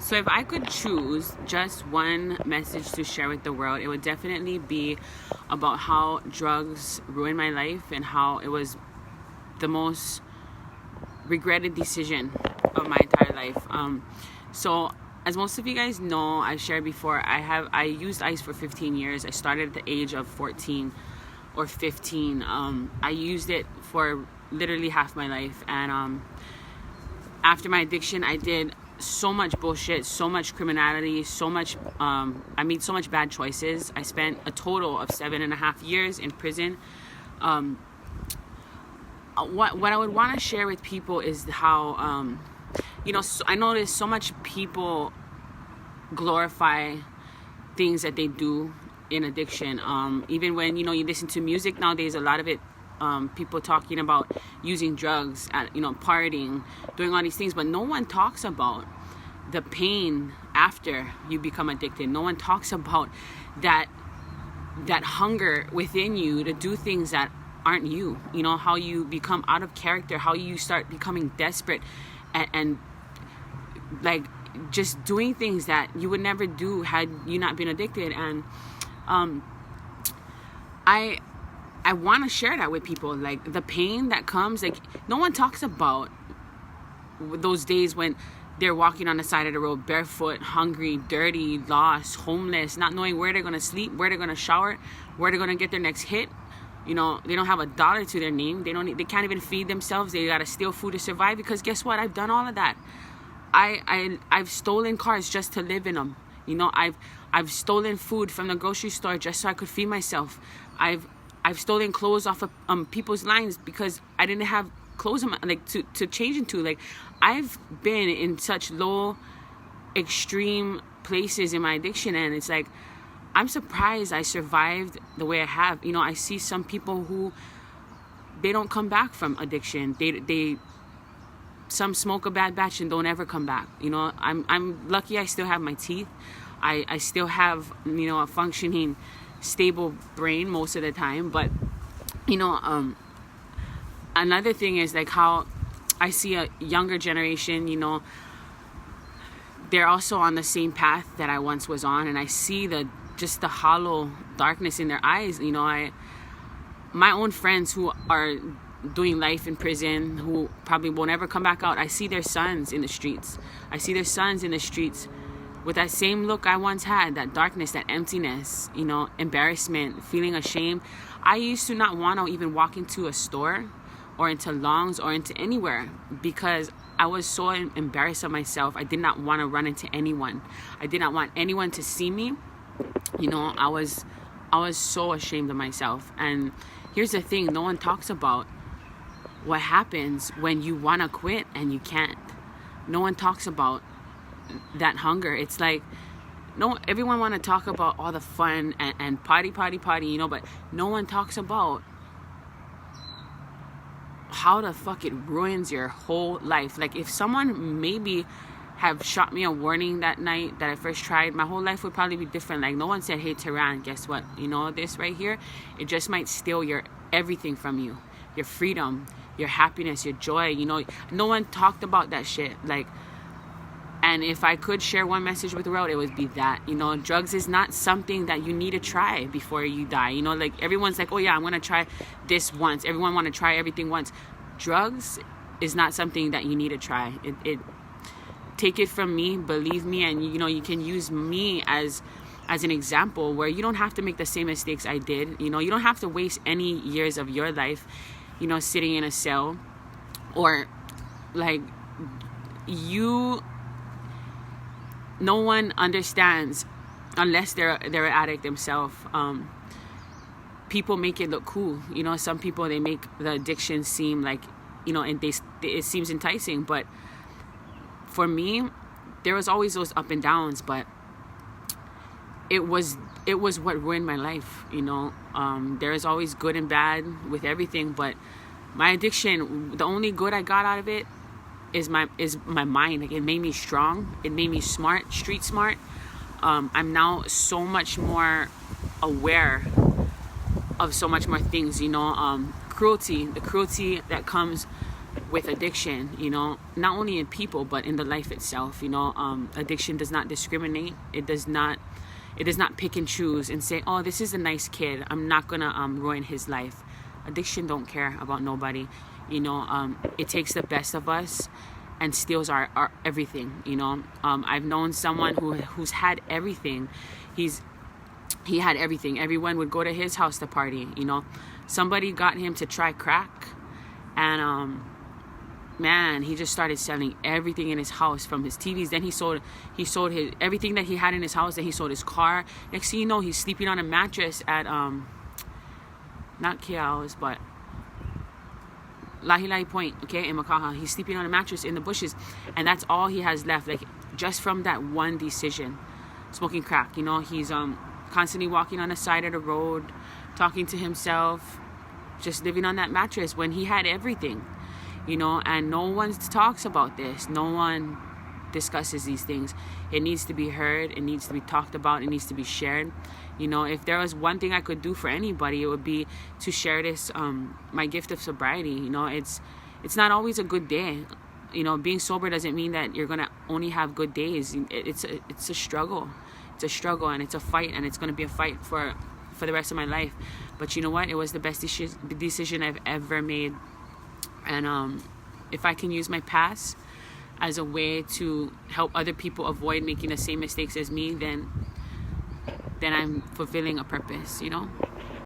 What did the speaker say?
So if I could choose just one message to share with the world, it would definitely be about how drugs ruined my life and how it was the most regretted decision of my entire life. So as most of you guys know, I've shared before, I used ice for 15 years. I started at the age of 14 or 15. I used it for literally half my life, and after my addiction, I did so much bullshit, so much criminality, I made so much bad choices. I spent a total of 7.5 years in prison. What I would want to share with people is how, so I notice so much people glorify things that they do in addiction. Even when, you listen to music nowadays, a lot of it, people talking about using drugs, partying, doing all these things, but no one talks about the pain after you become addicted. No one talks about that hunger within you to do things that aren't you. How you become out of character, how you start becoming desperate and like just doing things that you would never do had you not been addicted. And I want to share that with people, like the pain that comes. Like, no one talks about those days when they're walking on the side of the road barefoot, hungry, dirty, lost, homeless, not knowing where they're going to sleep, where they're going to shower, where they're going to get their next hit. They don't have $1 to their name. They can't even feed themselves. They got to steal food to survive, because guess what? I've done all of that. I've stolen cars just to live in them. I've stolen food from the grocery store just so I could feed myself. I've stolen clothes off of people's lines because I didn't have clothes to change into. Like, I've been in such low, extreme places in my addiction, and it's like, I'm surprised I survived the way I have. I see some people who, they don't come back from addiction. Some smoke a bad batch and don't ever come back. I'm lucky I still have my teeth. I still have, a functioning, stable brain most of the time. But, another thing is like how I see a younger generation, they're also on the same path that I once was on. And I see the hollow darkness in their eyes. My own friends who are doing life in prison, who probably won't ever come back out, I see their sons in the streets. With that same look I once had, that darkness, that emptiness, embarrassment, feeling ashamed. I used to not want to even walk into a store or into Long's or into anywhere, because I was so embarrassed of myself. I did not want to run into anyone. I did not want anyone to see me. I was so ashamed of myself. And here's the thing, no one talks about what happens when you want to quit and you can't. No one talks about that hunger. It's like, everyone want to talk about all the fun and party, but no one talks about how the fuck it ruins your whole life. Like, if someone maybe have shot me a warning that night that I first tried, my whole life would probably be different. Like, no one said, hey, Tehran, guess what? This right here, it just might steal your everything from you. Your freedom, your happiness, your joy. No one talked about that shit. Like, and if I could share one message with the world, it would be that, drugs is not something that you need to try before you die. Like, everyone's like, oh yeah, I'm going to try this once. Everyone want to try everything once. Drugs is not something that you need to try. It take it from me, believe me, and you can use me as an example where you don't have to make the same mistakes I did. You don't have to waste any years of your life, sitting in a cell, or like no one understands unless they're an addict themselves. People make it look cool. Some people, they make the addiction seem like, and it seems enticing, but for me, there was always those up and downs, but it was what ruined my life. There is always good and bad with everything, but my addiction, the only good I got out of it is my mind. Like, it made me strong. It made me smart, street smart. I'm now so much more aware of so much more things. The cruelty that comes with addiction, you know, not only in people but in the life itself, you know. Addiction does not discriminate. It does not pick and choose and say, oh, this is a nice kid, I'm not gonna ruin his life. Addiction don't care about nobody, you know. It takes the best of us and steals our everything, you know. I've known someone who's had everything. He had everything. Everyone would go to his house to party, you know. Somebody got him to try crack, and man, he just started selling everything in his house, from his TVs. Then he sold his everything that he had in his house. Then he sold his car. Next thing you know, he's sleeping on a mattress at not Kiao's, but Lahi Lahi Point, okay, in Makaha. He's sleeping on a mattress in the bushes, and that's all he has left, like, just from that one decision, smoking crack. You know, he's constantly walking on the side of the road, talking to himself, just living on that mattress when he had everything, you know. And no one talks about this. No one discusses these things. It needs to be heard. It needs to be talked about. It needs to be shared. You know, if there was one thing I could do for anybody, it would be to share this, my gift of sobriety. You know, it's not always a good day. You know, being sober doesn't mean that you're gonna only have good days. It's a struggle. It's a struggle, and it's a fight, and it's gonna be a fight for the rest of my life. But you know what? It was the best decision I've ever made. And if I can use my past as a way to help other people avoid making the same mistakes as me, then I'm fulfilling a purpose, you know.